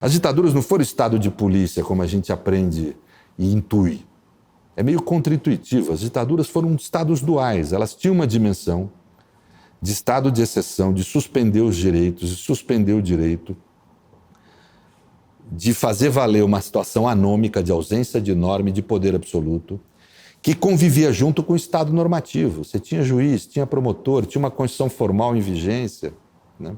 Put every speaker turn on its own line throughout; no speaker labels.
As ditaduras não foram estado de polícia, como a gente aprende e intui. É meio contra-intuitivo. As ditaduras foram estados duais. Elas tinham uma dimensão de estado de exceção, de suspender os direitos, de suspender o direito, de fazer valer uma situação anômica de ausência de norma e de poder absoluto, que convivia junto com o estado normativo. Você tinha juiz, tinha promotor, tinha uma Constituição formal em vigência, né?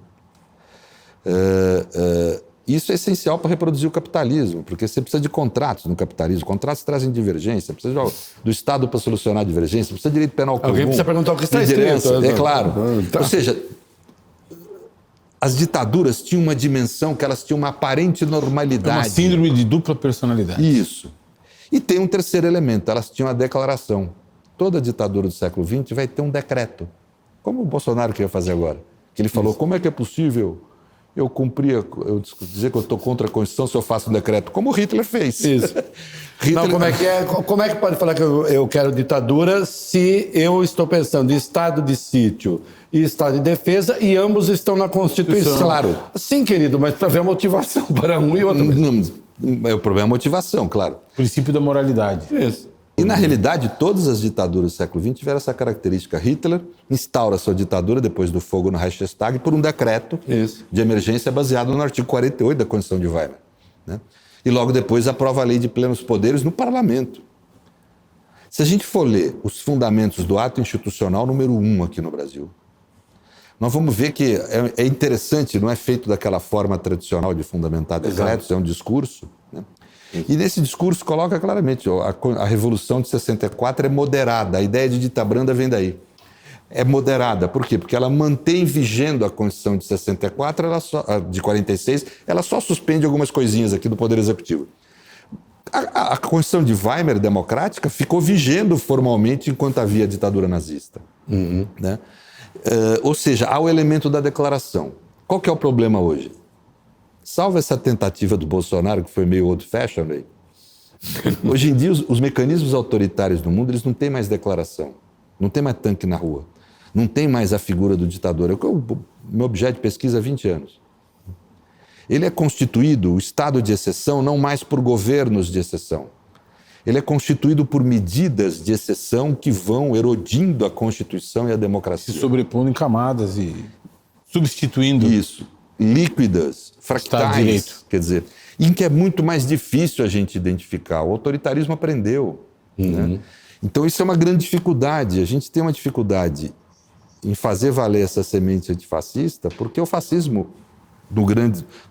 Isso é essencial para reproduzir o capitalismo, porque você precisa de contratos no capitalismo. Contratos trazem divergência, precisa do Estado para solucionar a divergência, precisa de direito penal comum.
Alguém precisa perguntar o que está escrito.
É claro. Ou seja, as ditaduras tinham uma dimensão que elas tinham uma aparente normalidade.
Uma síndrome de dupla personalidade.
Isso. E tem um terceiro elemento, elas tinham a declaração. Toda ditadura do século XX vai ter um decreto. Como o Bolsonaro queria fazer agora. Que ele falou, como é que é possível eu dizer que eu estou contra a Constituição se eu faço um decreto? Como o Hitler fez.
Isso.
Hitler...
Não, como é que pode falar que eu quero ditadura se eu estou pensando em estado de sítio e estado de defesa e ambos estão na Constituição?
Claro.
Sim, querido, mas para ver a motivação para um e outro.
O problema é a motivação, claro.
Princípio da moralidade.
Isso.
E, na realidade, todas as ditaduras do século XX tiveram essa característica. Hitler instaura sua ditadura depois do fogo no Reichstag por um decreto de emergência baseado no artigo 48 da Constituição de Weimar, né? E logo depois aprova a lei de plenos poderes no parlamento. Se a gente for ler os fundamentos do ato institucional número 1 aqui no Brasil, nós vamos ver que é interessante, não é feito daquela forma tradicional de fundamentar decretos, é um discurso, né? E nesse discurso coloca claramente, a Revolução de 64 é moderada, a ideia de dita branda vem daí. É moderada, por quê? Porque ela mantém vigendo a Constituição de 64, de 46, ela só suspende algumas coisinhas aqui do Poder Executivo. A Constituição de Weimar, democrática, ficou vigendo formalmente enquanto havia a ditadura nazista. Né? Ou seja, há o elemento da declaração. Qual que é o problema hoje? Salvo essa tentativa do Bolsonaro, que foi meio old-fashioned aí. Hoje em dia, os mecanismos autoritários do mundo, eles não têm mais declaração. Não tem mais tanque na rua. Não tem mais a figura do ditador. É o meu objeto de pesquisa há 20 anos. Ele é constituído, o estado de exceção, não mais por governos de exceção. Ele é constituído por medidas de exceção que vão erodindo a Constituição e a democracia.
Se sobrepondo em camadas e substituindo.
Isso. Líquidas, fractais, quer dizer, em que é muito mais difícil a gente identificar. O autoritarismo aprendeu. Né? Então isso é uma grande dificuldade. A gente tem uma dificuldade em fazer valer essa semente antifascista, porque o fascismo,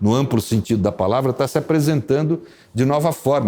no amplo sentido da palavra, está se apresentando de nova forma.